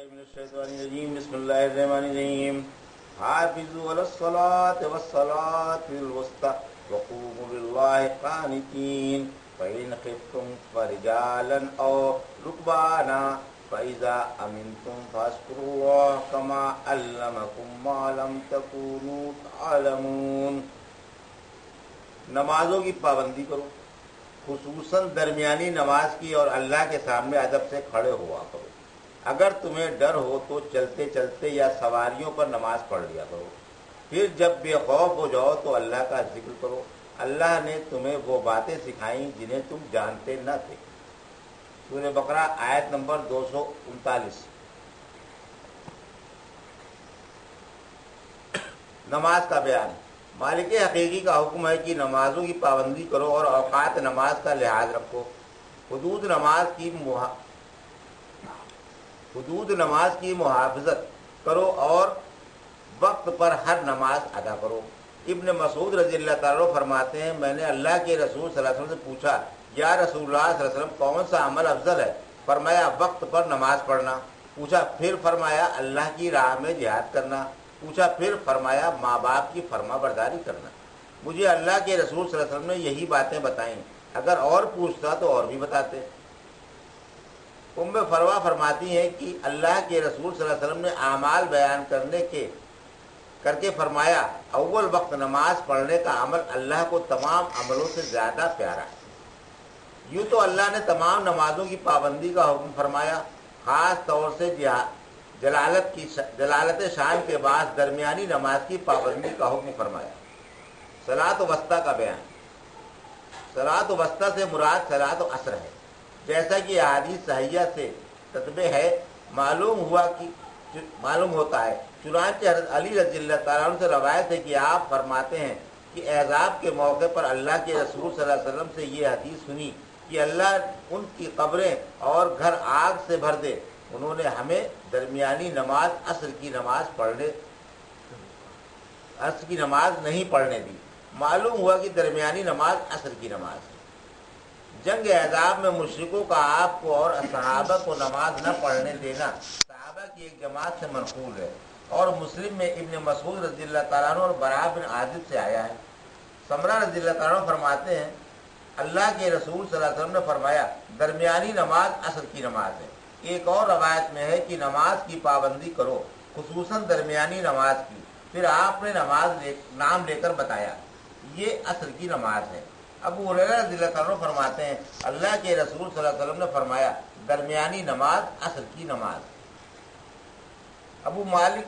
من الشیطان الرجیم بسم اللہ الرحمن الرحیم حافظوا علی الصلاة والصلاة الوسطى وقوموا للہ قانتین فإن خفتم فرجالا أو ركبانا فإذا أمنتم فاذكروا الله كما علمكم ما لم تكونوا تعلمون۔ نمازوں کی پابندی کرو، خصوصاً درمیانی نماز کی، اور اللہ کے سامنے ادب سے کھڑے ہوا کرو۔ اگر تمہیں ڈر ہو تو چلتے چلتے یا سواریوں پر نماز پڑھ لیا کرو۔ پھر جب بے خوف ہو جاؤ تو اللہ کا ذکر کرو۔ اللہ نے تمہیں وہ باتیں سکھائیں جنہیں تم جانتے نہ تھے۔ سورہ بقرہ آیت نمبر 239۔ نماز کا بیان۔ مالک حقیقی کا حکم ہے کہ نمازوں کی پابندی کرو اور اوقات نماز کا لحاظ رکھو۔ حدود نماز کی محافظت کرو اور وقت پر ہر نماز ادا کرو۔ ابن مسعود رضی اللہ تعالیٰ فرماتے ہیں، میں نے اللہ کے رسول صلی اللہ علیہ وسلم سے پوچھا، یا رسول اللہ صلی اللہ علیہ وسلم کون سا عمل افضل ہے؟ فرمایا وقت پر نماز پڑھنا۔ پوچھا پھر فرمایا اللہ کی راہ میں جہاد کرنا۔ پوچھا پھر فرمایا ماں باپ کی فرما برداری کرنا۔ مجھے اللہ کے رسول صلی اللہ علیہ وسلم نے یہی باتیں بتائیں، اگر اور پوچھتا تو اور بھی بتاتے۔ ام فروا فرماتی ہیں کہ اللہ کے رسول صلی اللہ علیہ وسلم نے اعمال بیان کر کے فرمایا، اول وقت نماز پڑھنے کا عمل اللہ کو تمام عملوں سے زیادہ پیارا ہے۔ یوں تو اللہ نے تمام نمازوں کی پابندی کا حکم فرمایا، خاص طور سے جلالت شان کے بعد درمیانی نماز کی پابندی کا حکم فرمایا۔ صلاۃ وسطیٰ کا بیان۔ صلاۃ وسطیٰ سے مراد صلاۃ عصر ہے، جیسا کہ احادیث صحیحہ سے تتبع ہے معلوم ہوتا ہے۔ چنانچہ حضرت علی رضی اللہ تعالیٰ عنہ سے روایت ہے کہ آپ فرماتے ہیں کہ اعزاب کے موقع پر اللہ کے رسول صلی اللہ علیہ وسلم سے یہ حدیث سنی کہ اللہ ان کی قبریں اور گھر آگ سے بھر دے، انہوں نے ہمیں درمیانی نماز عصر کی نماز نہیں پڑھنے دی۔ معلوم ہوا کہ درمیانی نماز عصر کی نماز ہے۔ جنگ احزاب میں مشرکوں کا آپ کو اور صحابہ کو نماز نہ پڑھنے دینا صحابہ کی ایک جماعت سے منقول ہے، اور مسلم میں ابن مسعود رضی اللہ تعالیٰ عنہ اور براء بن عازب سے آیا ہے۔ سمرہ رضی اللہ تعالیٰ عنہ فرماتے ہیں، اللہ کے رسول صلی اللہ علیہ وسلم نے فرمایا درمیانی نماز عصر کی نماز ہے۔ ایک اور روایت میں ہے کہ نماز کی پابندی کرو، خصوصاً درمیانی نماز کی۔ پھر آپ نے نام لے کر بتایا یہ عصر کی نماز ہے۔ ابو ہریرہ رضی اللہ تعالیٰ عنہ فرماتے ہیں، اللہ کے رسول صلی اللہ علیہ وسلم نے فرمایا درمیانی نماز عصر کی نماز۔ ابو مالک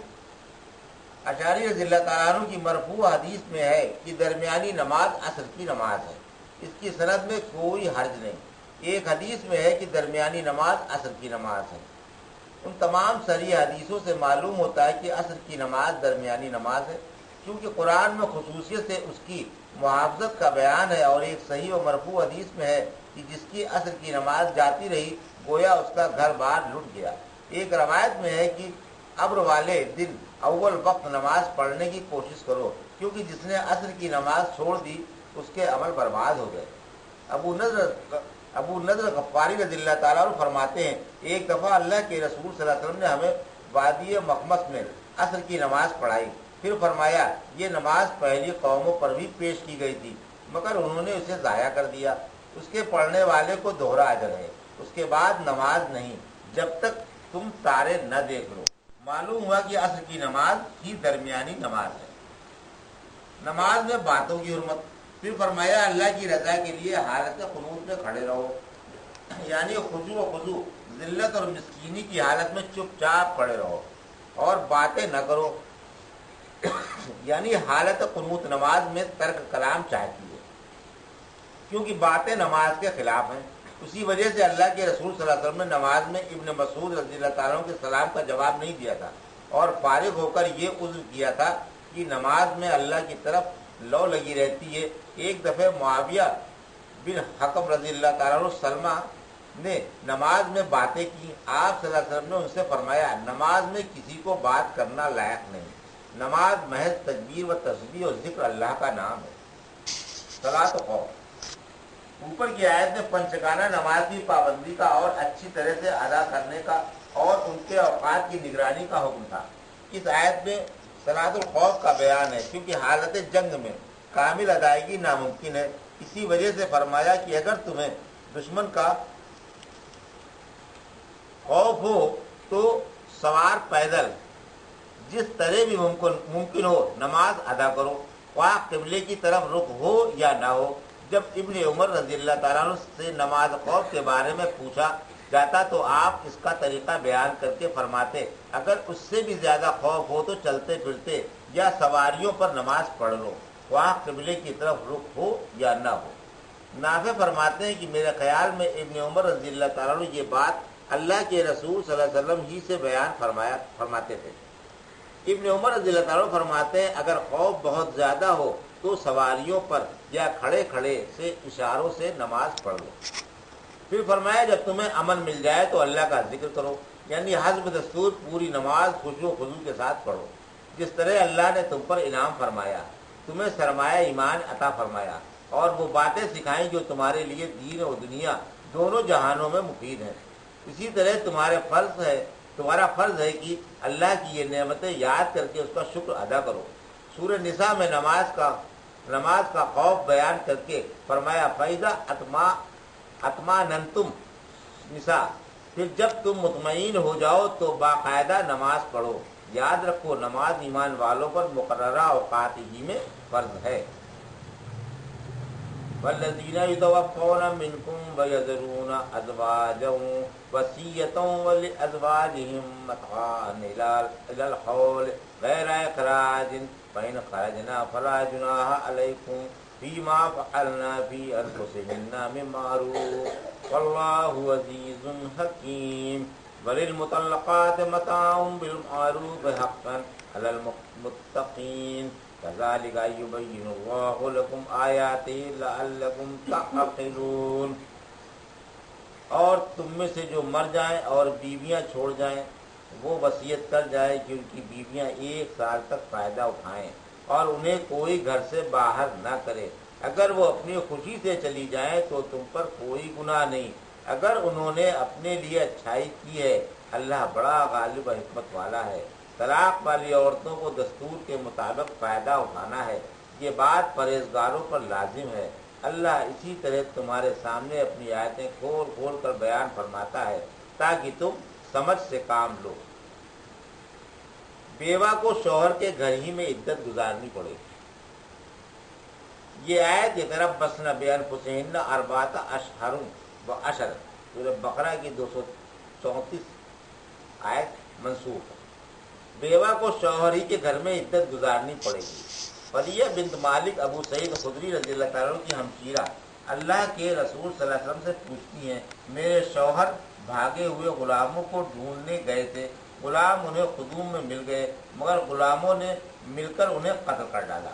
اشعری رضی اللہ تعالیٰ عنہ کی مرفوع حدیث میں ہے کہ درمیانی نماز عصر کی نماز ہے۔ اس کی سند میں کوئی حرج نہیں۔ ایک حدیث میں ہے کہ درمیانی نماز عصر کی نماز ہے۔ ان تمام صریح حدیثوں سے معلوم ہوتا ہے کہ عصر کی نماز درمیانی نماز ہے، کیونکہ قرآن میں خصوصیت سے اس کی محافظت کا بیان ہے، اور ایک صحیح و مرفوع حدیث میں ہے کہ جس کی عصر کی نماز جاتی رہی گویا اس کا گھر بار لٹ گیا۔ ایک روایت میں ہے کہ ابر والے دن اول وقت نماز پڑھنے کی کوشش کرو، کیونکہ جس نے عصر کی نماز چھوڑ دی اس کے عمل برباد ہو گئے۔ ابو نضر غفاری رضی اللہ تعالیٰ عنہ فرماتے ہیں، ایک دفعہ اللہ کے رسول صلی اللہ علیہ وسلم نے ہمیں وادی مخمس میں عصر کی نماز پڑھائی۔ پھر فرمایا یہ نماز پہلی قوموں پر بھی پیش کی گئی تھی، مگر انہوں نے اسے ضائع کر دیا۔ اس کے پڑھنے والے کو دوہرا اجر ہے۔ اس کے بعد نماز نہیں جب تک تم تارے نہ دیکھ لو۔ معلوم ہوا کہ عصر کی نماز ہی درمیانی نماز ہے۔ نماز میں باتوں کی حرمت۔ پھر فرمایا اللہ کی رضا کے لیے حالت قنوت میں کھڑے رہو، یعنی خضوع و خضوع، ذلت اور مسکینی کی حالت میں چپ چاپ کھڑے رہو اور باتیں نہ کرو، یعنی حالت قنوت نماز میں ترک کلام چاہتی ہے، کیونکہ باتیں نماز کے خلاف ہیں۔ اسی وجہ سے اللہ کے رسول صلی اللہ علیہ وسلم نے نماز میں ابن مسعود رضی اللہ تعالیٰ عنہ کے سلام کا جواب نہیں دیا تھا، اور فارغ ہو کر یہ عذر کیا تھا کہ نماز میں اللہ کی طرف لو لگی رہتی ہے۔ ایک دفعہ معاویہ بن حکم رضی اللہ تعالیٰ عنہ سلمہ نے نماز میں باتیں کی۔ آپ صلی اللہ علیہ وسلم نے ان سے فرمایا نماز میں کسی کو بات کرنا لائق نہیں، نماز محض تکبیر و تسبیح اور ذکر اللہ کا نام ہے۔ صلاۃ و خوف۔ اوپر کی آیت میں پنچگانہ نماز کی پابندی کا اور اچھی طرح سے ادا کرنے کا اور ان کے اوقات کی نگرانی کا حکم تھا۔ اس آیت میں صلاۃ الخوف کا بیان ہے، کیونکہ حالت جنگ میں کامل ادائیگی ناممکن ہے۔ اسی وجہ سے فرمایا کہ اگر تمہیں دشمن کا خوف ہو تو سوار پیدل جس طرح بھی ممکن ہو نماز ادا کرو، خواہ قبلے کی طرف رخ ہو یا نہ ہو۔ جب ابن عمر رضی اللہ تعالیٰ عنہ سے نماز خوف کے بارے میں پوچھا جاتا تو آپ اس کا طریقہ بیان کر کے فرماتے، اگر اس سے بھی زیادہ خوف ہو تو چلتے پھرتے یا سواریوں پر نماز پڑھ لو، خواہ قبلے کی طرف رخ ہو یا نہ ہو۔ نافع فرماتے ہیں کہ میرے خیال میں ابن عمر رضی اللہ تعالیٰ عنہ یہ بات اللہ کے رسول صلی اللہ علیہ وسلم ہی سے بیان فرماتے تھے۔ ابن عمر رضی اللہ تعالیٰ فرماتے ہیں اگر خوف بہت زیادہ ہو تو سواریوں پر یا کھڑے کھڑے سے اشاروں سے نماز پڑھ لو۔ پھر فرمایا جب تمہیں امن مل جائے تو اللہ کا ذکر کرو، یعنی حسب دستور پوری نماز خشوع و خضوع کے ساتھ پڑھو، جس طرح اللہ نے تم پر انعام فرمایا، تمہیں سرمایہ ایمان عطا فرمایا اور وہ باتیں سکھائیں جو تمہارے لیے دین و دنیا دونوں جہانوں میں مفید ہیں۔ اسی طرح تمہارا فرض ہے کہ اللہ کی یہ نعمتیں یاد کر کے اس کا شکر ادا کرو۔ سورہ نساء میں نماز کا خوف بیان کر کے فرمایا فَإِذَا اطمأننتم نساء، پھر جب تم مطمئن ہو جاؤ تو باقاعدہ نماز پڑھو۔ یاد رکھو نماز ایمان والوں پر مقررہ اوقات ہی میں فرض ہے۔ والذین یتوفون منکم ویذرون ازواجا وصیۃ لازواجہم متاعا الی الحول غیر اخراج فإن خرجنا فلا جناح علیکم فیما فعلنا فی انفسہن من معروف واللہ عزیز حکیم وللمطلقات متاع بالمعروف حقا علی المتقین كذلك يبين الله لكم آياته لعلكم تعقلون۔ اور تم میں سے جو مر جائیں اور بیویاں چھوڑ جائیں وہ وصیت کر جائے کہ ان کی بیویاں 1 سال تک فائدہ اٹھائیں اور انہیں کوئی گھر سے باہر نہ کرے۔ اگر وہ اپنی خوشی سے چلی جائیں تو تم پر کوئی گناہ نہیں، اگر انہوں نے اپنے لیے اچھائی کی ہے، اللہ بڑا غالب و حکمت والا ہے۔ طلاق والی عورتوں کو دستور کے مطابق فائدہ اٹھانا ہے، یہ بات پرہیزگاروں پر لازم ہے۔ اللہ اسی طرح تمہارے سامنے اپنی آیتیں کھول کھول کر بیان فرماتا ہے تاکہ تم سمجھ سے کام لو۔ بیوہ کو شوہر کے گھر ہی میں عدت گزارنی پڑے۔ یہ آیت یتربصن بانفسہن اربعۃ اشہر وعشرا، سورہ بقرہ کی 234 آیت منسوخ ہے۔ بیوہ کو شوہر ہی کے گھر میں عدت گزارنی پڑے گی۔ فلیہ بنت مالک ابو سعید خدری رضی اللہ تعالیٰ عنہ کی ہمشیرہ اللہ کے رسول صلی اللہ علیہ وسلم سے پوچھتی ہیں میرے شوہر بھاگے ہوئے غلاموں کو ڈھونڈنے گئے تھے، غلام انہیں خدوم میں مل گئے مگر غلاموں نے مل کر انہیں قتل کر ڈالا،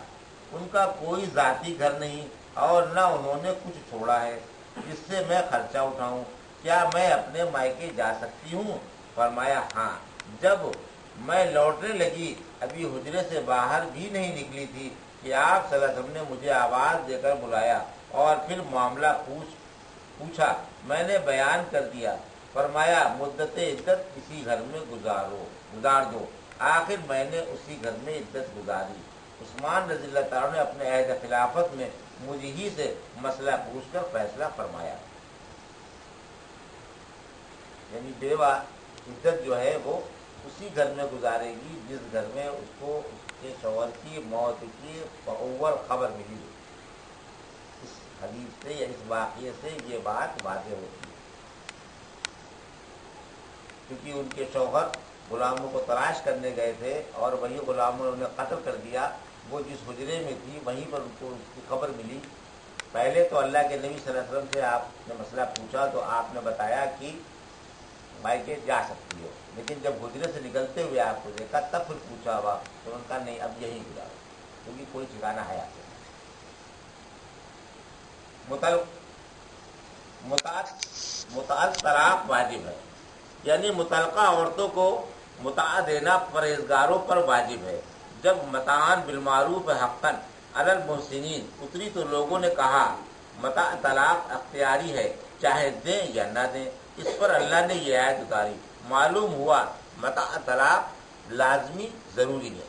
ان کا کوئی ذاتی گھر نہیں اور نہ انہوں نے کچھ چھوڑا ہے جس سے میں خرچہ اٹھاؤں، کیا میں اپنے مائکے جا سکتی ہوں؟ فرمایا ہاں۔ جب میں لوٹنے لگی ابھی حجرے سے باہر بھی نہیں نکلی تھی کہ آپ صلی اللہ علیہ وسلم نے مجھے آواز دے کر بلایا اور پھر معاملہ پوچھا، میں نے بیان کر دیا۔ فرمایا مدت عدت اسی گھر میں گزار دو۔ آخر میں نے اسی گھر میں عدت گزاری۔ عثمان رضی اللہ تعالیٰ نے اپنے عہد خلافت میں مجھ ہی سے مسئلہ پوچھ کر فیصلہ فرمایا۔ یعنی بیوہ عدت جو ہے وہ اسی گھر میں گزارے گی جس گھر میں اس کو اس کے شوہر کی موت کی اول خبر ملی۔ اس حدیث سے یا اس واقعے سے یہ بات واضح ہوتی ہے، کیونکہ ان کے شوہر غلاموں کو تلاش کرنے گئے تھے اور وہی غلاموں نے انہیں قتل کر دیا۔ وہ جس حجرے میں تھی وہیں پر ان کو اس کی خبر ملی۔ پہلے تو اللہ کے نبی صلی اللہ علیہ وسلم سے آپ نے مسئلہ پوچھا تو آپ نے بتایا کہ مائکے جا سکتی ہو، لیکن جب حجرے سے نکلتے ہوئے آپ کو دیکھا تب پھر پوچھا ہوا تو ان کا نہیں اب یہی گزارو، کیونکہ کوئی ٹھکانا ہے آپ متعلق طلاق واجب ہے، یعنی متعلقہ عورتوں کو متاع دینا پرہیزگاروں پر واجب ہے۔ جب متاعن بالمعروف حقا علی المحسنین اتری تو لوگوں نے کہا متاع طلاق اختیاری ہے، چاہے دیں یا نہ دیں۔ اس پر اللہ نے یہ آیت اتاری معلوم ہوا متاع طلاق لازمی ضروری ہے۔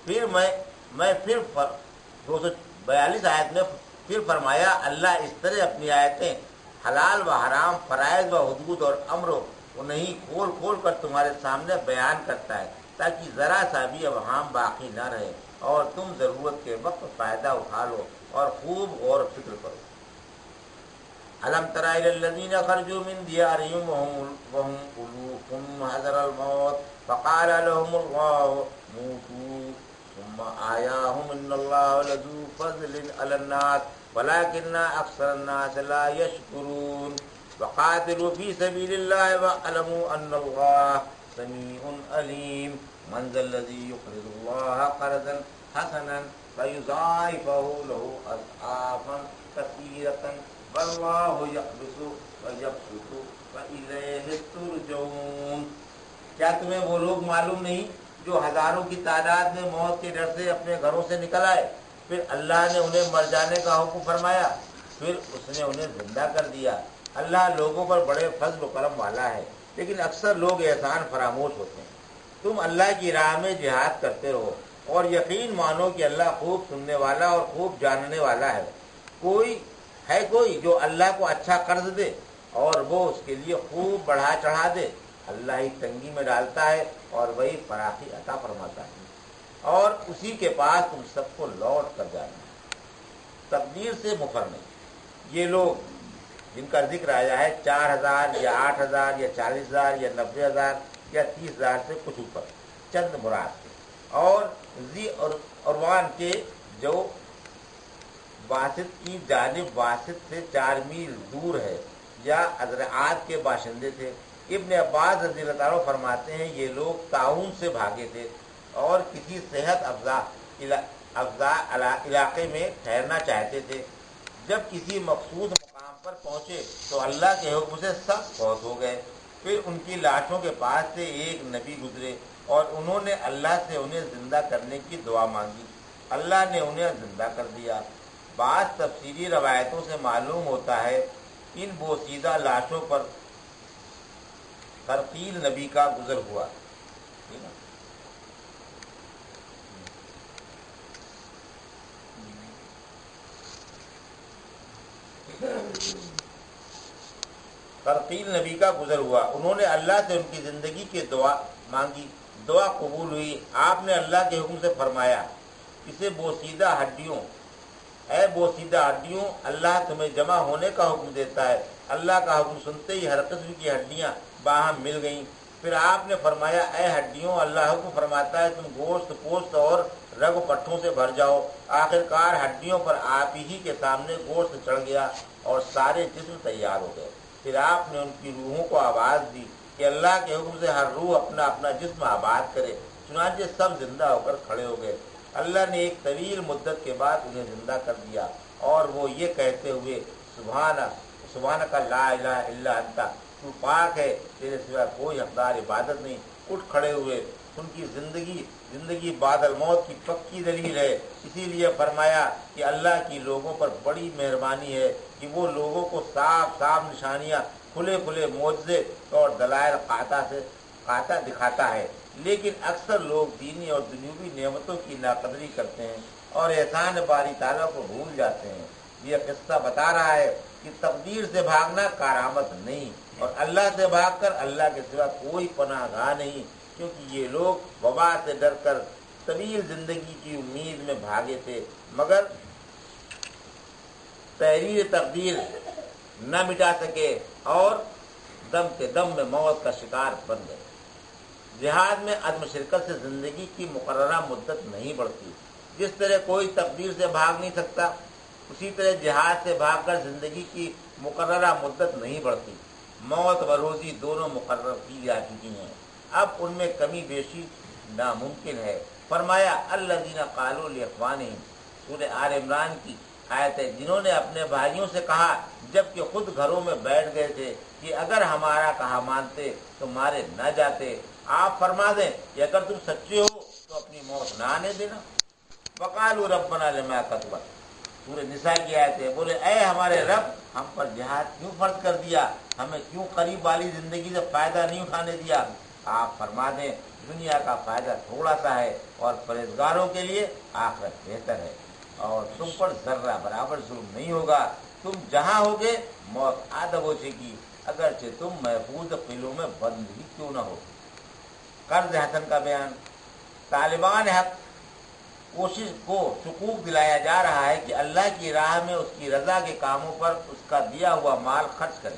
پھر میں پھر 242 آیت میں پھر فرمایا اللہ اس طرح اپنی آیتیں حلال و حرام، فرائض و حدود اور امر انہیں کھول کھول کر تمہارے سامنے بیان کرتا ہے تاکہ ذرا سا بھی ابہام باقی نہ رہے اور تم ضرورت کے وقت فائدہ اٹھا لو اور خوب غور و فکر کرو۔ الم تر الی الذین خرجوا من دیارہم وهم الوف حذر الموت فقال لهم الله موتوا ثم آیاهم ان اللہ لذو فضل علی الناس ولكن اکثر الناس لا یشکرون وقاتلوا فی سبیل اللہ واعلموا ان اللہ سمیع علیم من ذا الذی یقرض اللہ قرضا حسنا فیضاعفه له اضعافا کثیرة واللہ یقبض ویبسط وإلیہ ترجعون۔ کیا تمہیں وہ لوگ معلوم نہیں جو ہزاروں کی تعداد میں موت کے ڈر سے اپنے گھروں سے نکل آئے، پھر اللہ نے انہیں مر جانے کا حکم فرمایا، پھر اس نے انہیں زندہ کر دیا۔ اللہ لوگوں پر بڑے فضل و کرم والا ہے، لیکن اکثر لوگ احسان فراموش ہوتے ہیں۔ تم اللہ کی راہ میں جہاد کرتے رہو اور یقین مانو کہ اللہ خوب سننے والا اور خوب جاننے والا ہے۔ کوئی جو اللہ کو اچھا قرض دے اور وہ اس کے لیے خوب بڑھا چڑھا دے؟ اللہ ہی تنگی میں ڈالتا ہے اور وہی فراخی عطا فرماتا ہے، اور اسی کے پاس تم سب کو لوٹ کر جانا ہے۔ تقدیر سے مفر نہیں۔ یہ لوگ جن کا ذکر آیا ہے 4000 یا 8000 یا 40000 یا 90000 یا 30000 سے کچھ اوپر چند مراد تھے، اور ذی عروان کے جو واسط کی جانب واسط سے 4 میل دور ہے یا ازرعات کے باشندے تھے۔ ابن عباس رضی اللہ عنہ فرماتے ہیں یہ لوگ طاعون سے بھاگے تھے اور کسی صحت افزا علاقے میں ٹھہرنا چاہتے تھے۔ جب کسی مخصوص مقام پر پہنچے تو اللہ کے حکم سے سب فوت ہو گئے۔ پھر ان کی لاشوں کے پاس سے ایک نبی گزرے اور انہوں نے اللہ سے انہیں زندہ کرنے کی دعا مانگی۔ اللہ نے انہیں زندہ کر دیا۔ بعض تفسیری روایتوں سے معلوم ہوتا ہے ان بوسیدہ لاشوں پر خرقیل نبی کا گزر ہوا۔ خرقیل نبی کا گزر ہوا، انہوں نے اللہ سے ان کی زندگی کی دعا مانگی، دعا قبول ہوئی۔ آپ نے اللہ کے حکم سے فرمایا اسے بوسیدہ ہڈیوں، اے بوسیدہ ہڈیوں، اللہ تمہیں جمع ہونے کا حکم دیتا ہے۔ اللہ کا حکم سنتے ہی ہر قسم کی ہڈیاں باہم مل گئیں۔ پھر آپ نے فرمایا اے ہڈیوں، اللہ حکم فرماتا ہے تم گوشت پوست اور رگ پٹھوں سے بھر جاؤ۔ آخر کار ہڈیوں پر آپ ہی کے سامنے گوشت چڑھ گیا اور سارے جسم تیار ہو گئے۔ پھر آپ نے ان کی روحوں کو آواز دی کہ اللہ کے حکم سے ہر روح اپنا اپنا جسم آباد کرے۔ چنانچہ سب زندہ ہو کر کھڑے ہو گئے۔ اللہ نے ایک طویل مدت کے بعد انہیں زندہ کر دیا اور وہ یہ کہتے ہوئے سبحانک لا الہ الا انت، تو پاک ہے، تیرے سوا کوئی حقدار عبادت نہیں، اٹھ کھڑے ہوئے۔ ان کی زندگی بعد الموت کی پکی دلیل ہے۔ اسی لیے فرمایا کہ اللہ کی لوگوں پر بڑی مہربانی ہے کہ وہ لوگوں کو صاف صاف نشانیاں، کھلے کھلے معجزے اور دلائل قاطع دکھاتا ہے، لیکن اکثر لوگ دینی اور دنیوی نعمتوں کی ناقدری کرتے ہیں اور احسان باری تعالیٰ کو بھول جاتے ہیں۔ یہ قصہ بتا رہا ہے کہ تقدیر سے بھاگنا کارآمد نہیں، اور اللہ سے بھاگ کر اللہ کے سوا کوئی پناہ گاہ نہیں، کیونکہ یہ لوگ وبا سے ڈر کر طویل زندگی کی امید میں بھاگے تھے، مگر تحریر تقدیر نہ مٹا سکے اور دم کے دم میں موت کا شکار بن گئے۔ جہاد میں عدم شرکت سے زندگی کی مقررہ مدت نہیں بڑھتی۔ جس طرح کوئی تقدیر سے بھاگ نہیں سکتا، اسی طرح جہاد سے بھاگ کر زندگی کی مقررہ مدت نہیں بڑھتی۔ موت و روزی دونوں مقرر کی جا چکی ہیں، اب ان میں کمی بیشی ناممکن ہے۔ فرمایا الذین قالوا لاخوانہم، سورہ آل عمران کی آیت ہے، جنہوں نے اپنے بھائیوں سے کہا جبکہ خود گھروں میں بیٹھ گئے تھے کہ اگر ہمارا کہا مانتے تو مارے نہ جاتے۔ آپ فرما دیں کہ اگر تم سچے ہو تو اپنی موت نہ آنے دینا۔ وقالوا ربنا لما كتبت، سورہ نساء کی آیت ہے، بولے اے ہمارے رب، ہم پر جہاد کیوں فرض کر دیا, ہمیں کیوں قریب والی زندگی سے فائدہ نہیں اٹھانے دیا؟ آپ فرما دیں دنیا کا فائدہ تھوڑا سا ہے اور پرہیزگاروں کے لیے آخرت بہتر ہے, اور تم پر ذرہ برابر ظلم نہیں ہوگا. تم جہاں ہوگے موت آدم ہو گی, اگرچہ تم محفوظ قلعوں میں بند ہی کیوں نہ ہو. قرض حسن کا بیان. طالبان حق کوشش کو حقوق دلایا جا رہا ہے کہ اللہ کی راہ میں اس کی رضا کے کاموں پر اس کا دیا ہوا مال خرچ کرے.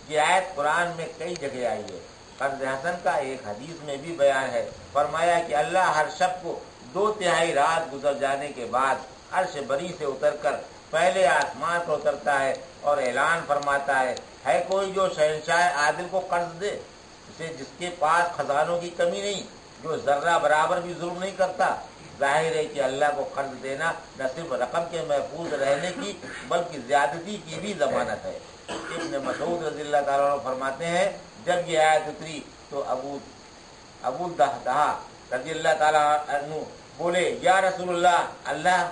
یہ آیت قرآن میں کئی جگہ آئی ہے. قرض حسن کا ایک حدیث میں بھی بیان ہے. فرمایا کہ اللہ ہر شب کو 2/3 رات گزر جانے کے بعد عرش بری سے اتر کر پہلے آسمان پر اترتا ہے اور اعلان فرماتا ہے کوئی جو شہنشاہ عادل کو قرض دے, اسے جس کے پاس خزانوں کی کمی نہیں, جو ذرہ برابر بھی ظلم نہیں کرتا. ظاہر ہے کہ اللہ کو قرض دینا نہ صرف رقم کے محفوظ رہنے کی بلکہ زیادتی کی بھی ضمانت ہے. ابن مسعود رضی اللہ تعالیٰ عنہ فرماتے ہیں جب یہ آیت اتری تو ابو دہدہ رضی اللہ تعالیٰ عنہ بولے یا رسول اللہ,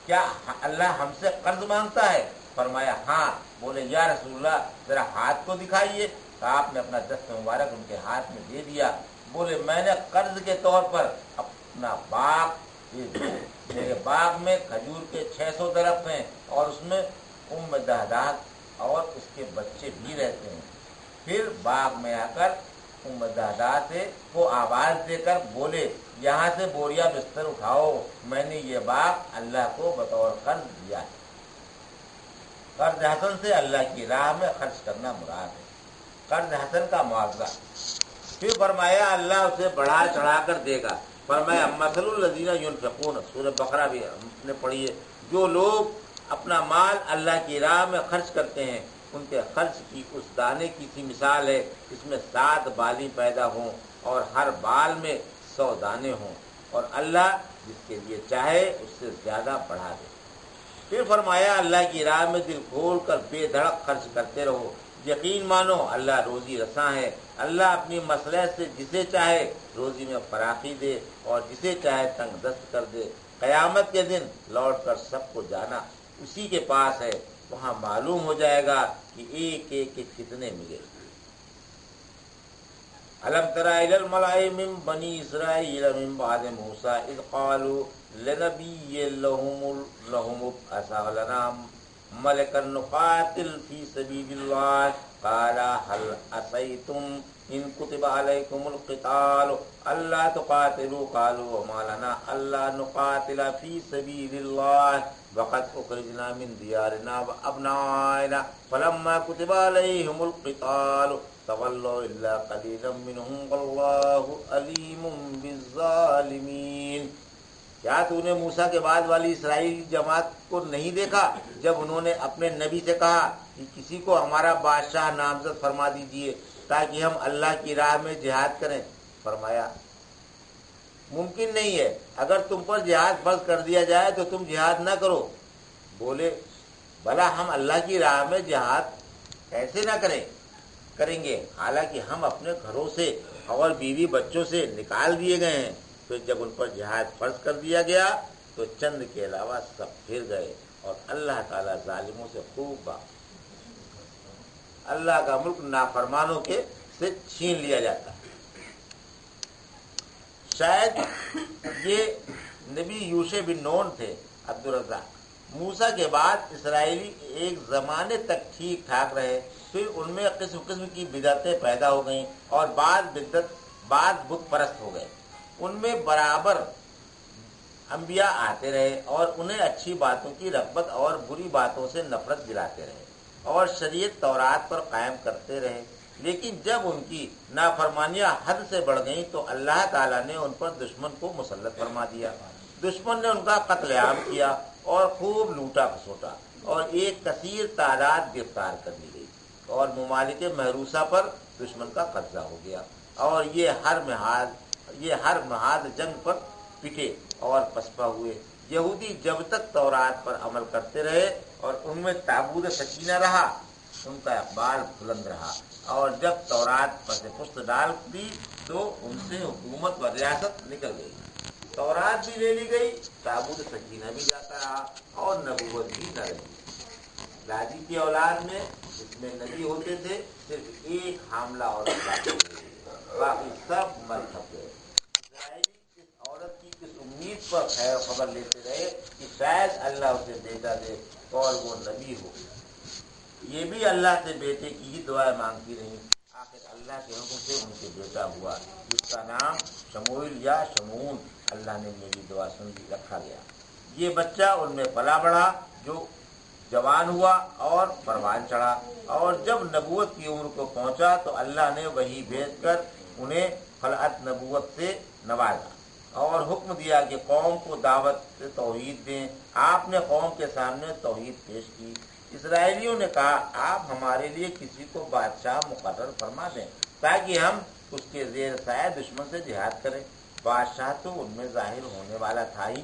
کیا اللہ ہم سے قرض مانگتا ہے؟ فرمایا ہاں. بولے یا رسول اللہ ذرا ہاتھ کو دکھائیے. تو آپ نے اپنا دست مبارک ان کے ہاتھ میں دے دیا. بولے میں نے قرض کے طور پر اپنا باغ, میرے باغ میں کھجور کے 600 درخت ہیں اور اس میں ام دہدہ اور اس کے بچے بھی رہتے ہیں. پھر باغ میں آ کر ام دہدہ سے کو آواز دے کر بولے یہاں سے بوریا بستر اٹھاؤ, میں نے یہ باغ اللہ کو بطور قرض دیا ہے. قرض حسن سے اللہ کی راہ میں خرچ کرنا مراد ہے. قرض حسن کا معاوضہ. پھر فرمایا اللہ اسے بڑھا چڑھا کر دے گا. فرمایا مثل الذین ینفقون, سورہ بقرہ بھی ہم نے پڑھی ہے, جو لوگ اپنا مال اللہ کی راہ میں خرچ کرتے ہیں ان کے خرچ کی اس دانے کی سی مثال ہے جس میں 7 بالی پیدا ہوں اور ہر بال میں 100 دانے ہوں, اور اللہ جس کے لیے چاہے اس سے زیادہ بڑھا دے. پھر فرمایا اللہ کی راہ میں دل کھول کر بے دھڑک خرچ کرتے رہو. یقین مانو اللہ روزی رساں ہے. اللہ اپنی مصلحت سے جسے چاہے روزی میں فراخی دے اور جسے چاہے تنگ دست کر دے. قیامت کے دن لوٹ کر سب کو جانا اسی کے پاس ہے, وہاں معلوم ہو جائے گا کہ ایک ایک کے کتنے ملے. الم تر الی الملأ من بنی اسرائیل من بعد موسیٰ اذ قالوا لنبی لهم ابعث لنا ملکا نقاتل فی سبیل اللہ قال هل عصیتم ان کتب علیکم القتال الا تقاتلوا قالوا وما لنا الا نقاتل فی سبیل اللہ وقد اخرجنا من دیارنا وابنائنا فلما کتب علیہم القتال تولوا الا قلیلا منهم واللہ علیم بالظالمین. کیا تو نے موسیٰ کے بعد والی اسرائیل جماعت کو نہیں دیکھا جب انہوں نے اپنے نبی سے کہا کہ کسی کو ہمارا بادشاہ نامزد فرما دیجئے تاکہ ہم اللہ کی راہ میں جہاد کریں؟ فرمایا ممکن نہیں ہے, اگر تم پر جہاد فرض کر دیا جائے تو تم جہاد نہ کرو. بولے بھلا ہم اللہ کی راہ میں جہاد کیسے نہ کریں گے حالانکہ ہم اپنے گھروں سے اور بیوی بچوں سے نکال دیے گئے ہیں. پھر جب ان پر جہاد فرض کر دیا گیا تو چند کے علاوہ سب پھر گئے, اور اللہ تعالیٰ ظالموں سے خوب اللہ کا ملک نافرمانوں کے سے چھین لیا جاتا ہے. شاید یہ نبی یوشع بن نون تھے. عبدالرزاق موسیٰ کے بعد اسرائیلی ایک زمانے تک ٹھیک ٹھاک رہے, پھر ان میں قسم قسم کی بدعتیں پیدا ہو گئیں اور بعض بت پرست ہو گئے. ان میں برابر انبیاء آتے رہے اور انہیں اچھی باتوں کی رغبت اور بری باتوں سے نفرت دلاتے رہے اور شریعت تورات پر قائم کرتے رہے. لیکن جب ان کی نافرمانیاں حد سے بڑھ گئیں تو اللہ تعالیٰ نے ان پر دشمن کو مسلط فرما دیا. دشمن نے ان کا قتل عام کیا اور خوب لوٹا کھسوٹا, اور ایک کثیر تعداد گرفتار کر لی گئی اور ممالک محروسہ پر دشمن کا قبضہ ہو گیا. اور یہ ہر محاذ جنگ پر پٹے اور پسپا ہوئے. یہودی جب تک تورات پر عمل کرتے رہے اور ان میں تابوت سکینہ رہا ان کا اقبال بلند رہا, اور جب تورات پس پشت ڈال دی تو ان سے حکومت و ریاست نکل گئی. تورات بھی لے لی گئی, تابوت سکینہ بھی جاتا رہا اور نبوت بھی نہ رہی. دادی کی اولاد میں جس میں نبی ہوتے تھے صرف ایک حاملہ عورت باقی ہوئی، باقی سب مر چکے۔ اسرائیلی اس عورت کی اس امید پر خیر خبر لیتے رہے کہ شاید اللہ اسے بیٹا دے اور وہ نبی ہو۔ یہ بھی اللہ سے بیٹے کی ہی دعائیں مانگتی رہی۔ آخر اللہ کے حکم سے ان کے بیٹا ہوا جس کا نام شموئیل یا شمعون، اللہ نے میری دعا سن لی، رکھا گیا۔ یہ بچہ ان میں پلا بڑھا، جو جوان ہوا اور پروان چڑھا، اور جب نبوت کی عمر کو پہنچا تو اللہ نے وحی بھیج کر انہیں خلعت نبوت سے نوازا اور حکم دیا کہ قوم کو دعوت توحید دیں۔ آپ نے قوم کے سامنے توحید پیش کی۔ اسرائیلیوں نے کہا، آپ ہمارے لیے کسی کو بادشاہ مقرر فرما دیں تاکہ ہم اس کے زیر سایہ دشمن سے جہاد کریں۔ بادشاہ تو ان میں ظاہر ہونے والا تھا ہی،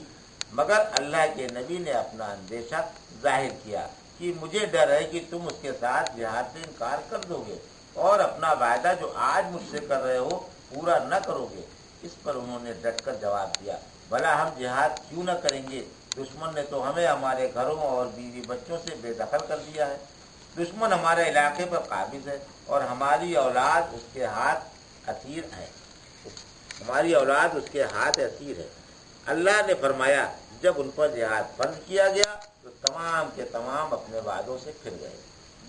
مگر اللہ کے نبی نے اپنا اندیشہ ظاہر کیا کہ مجھے ڈر ہے کہ تم اس کے ساتھ جہاد سے انکار کر دو گے اور اپنا وعدہ جو آج مجھ سے کر رہے ہو پورا نہ کرو گے۔ اس پر انہوں نے ڈٹ کر جواب دیا، بھلا ہم جہاد کیوں نہ کریں گے؟ دشمن نے تو ہمیں ہمارے گھروں اور بیوی بچوں سے بے دخل کر دیا ہے۔ دشمن ہمارے علاقے پر قابض ہے اور ہماری اولاد اس کے ہاتھ اسیر ہے۔ اللہ نے فرمایا، جب ان پر جہاد فرض کیا گیا تو تمام کے تمام اپنے وعدوں سے پھر گئے۔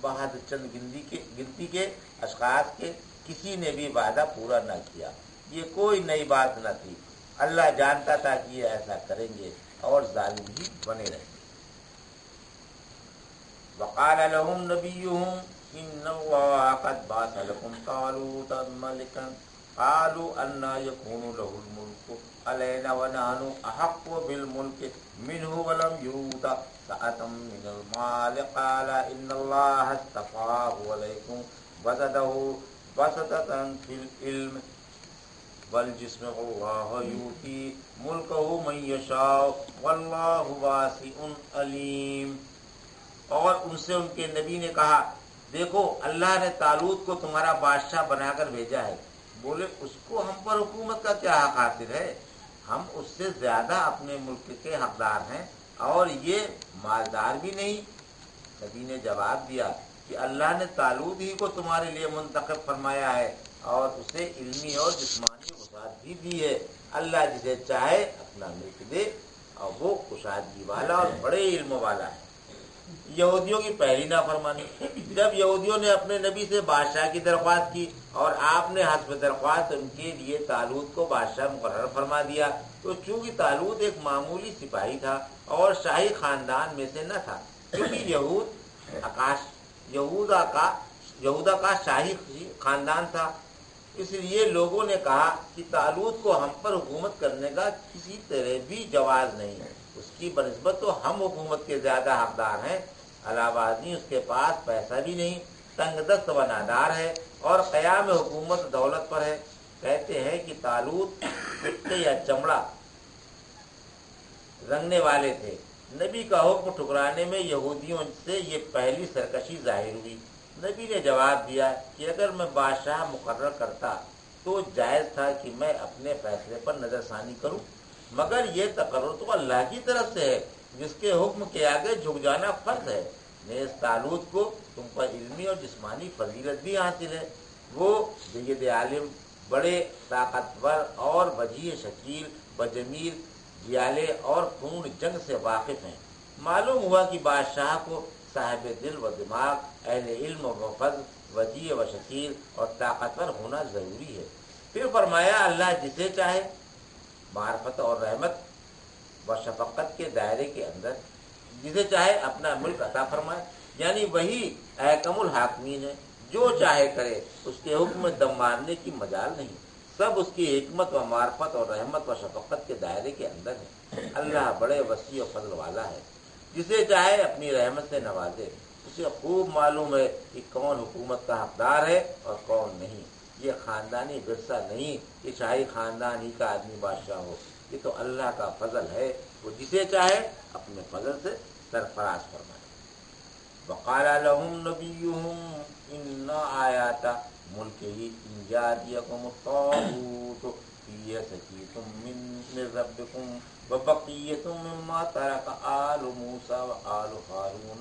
بہت چند گنتی کے اشخاص کے کسی نے بھی وعدہ پورا نہ کیا۔ یہ کوئی نئی بات نہ تھی، اللہ جانتا تھا کہ یہ ایسا کریں گے اور ظالم ہی بنے رہیں گے۔ وقال لهم نبيهم إن الله قد بعث لكم طالوت ملكا قالوا أنى يكون له الملك علينا ونحن أحق بالملك منه ولم يؤت سعة من المال قال إن الله اصطفاه عليكم وزاده بسطة في العلم بل جسم اللہ یؤتی ملکہ من یشاء واللہ واسع علیم۔ اور ان سے ان کے نبی نے کہا، دیکھو اللہ نے طالوت کو تمہارا بادشاہ بنا کر بھیجا ہے۔ بولے، اس کو ہم پر حکومت کا کیا حق حاصل ہے؟ ہم اس سے زیادہ اپنے ملک کے حقدار ہیں اور یہ مالدار بھی نہیں۔ نبی نے جواب دیا کہ اللہ نے طالوت ہی کو تمہارے لیے منتخب فرمایا ہے اور اسے علمی اور جسمانی وسعت بھی دی ہے۔ اللہ جسے چاہے اپنا ملک دے اور وہ کشادگی والا اور بڑے علم والا ہے۔ یہودیوں کی پہلی نافرمانی۔ جب یہودیوں نے اپنے نبی سے بادشاہ کی درخواست کی اور آپ نے حسب درخواست ان کے لیے طالوت کو بادشاہ مقرر فرما دیا، تو چونکہ طالوت ایک معمولی سپاہی تھا اور شاہی خاندان میں سے نہ تھا، کیونکہ یہودا کا شاہی خاندان تھا، اس لیے لوگوں نے کہا کہ طالوت کو ہم پر حکومت کرنے کا کسی طرح بھی جواز نہیں ہے، اس کی بنسبت تو ہم حکومت کے زیادہ حقدار ہیں۔ علاوہ ازیں اس کے پاس پیسہ بھی نہیں، تنگ دست و نادار ہے اور قیام حکومت دولت پر ہے۔ کہتے ہیں کہ طالوت کتے یا چمڑا رنگنے والے تھے۔ نبی کا حکم ٹھکرانے میں یہودیوں سے یہ پہلی سرکشی ظاہر ہوئی۔ نبی نے جواب دیا کہ اگر میں بادشاہ مقرر کرتا تو جائز تھا کہ میں اپنے فیصلے پر نظر ثانی کروں، مگر یہ تقرر تو اللہ کی طرف سے ہے جس کے حکم کے آگے جھک جانا فرض ہے۔ نیز طالوت کو تم پر علمی اور جسمانی فضیلت بھی حاصل ہے۔ وہ جید عالم، بڑے طاقتور اور وجیح شکیل، بجمیل، جیالے اور خون جنگ سے واقف ہیں۔ معلوم ہوا کہ بادشاہ کو صاحب دل و دماغ، اہل علم و فضل، وجیح و شکیل اور طاقتور ہونا ضروری ہے۔ پھر فرمایا، اللہ جسے چاہے معرفت اور رحمت و شفقت کے دائرے کے اندر جسے چاہے اپنا ملک عطا فرمائے، یعنی وہی احکم الحاکمین ہے، جو چاہے کرے، اس کے حکم میں دم مارنے کی مجال نہیں، سب اس کی حکمت و معرفت اور رحمت و شفقت کے دائرے کے اندر ہے۔ اللہ بڑے وسیع و فضل والا ہے، جسے چاہے اپنی رحمت سے نوازے۔ اسے خوب معلوم ہے کہ کون حکومت کا حقدار ہے اور کون نہیں۔ یہ خاندانی ورثہ نہیں کہ شاہی خاندان ہی کا آدمی بادشاہ ہو، یہ تو اللہ کا فضل ہے، وہ جسے چاہے اپنے فضل سے سرفراز فرمائے۔ وقال لهم نبيهم إن آيات ملكه إن يأتيكم الطاغوت فيه سكينة من ربكم وبقية مما ترك آل موسى وآل هارون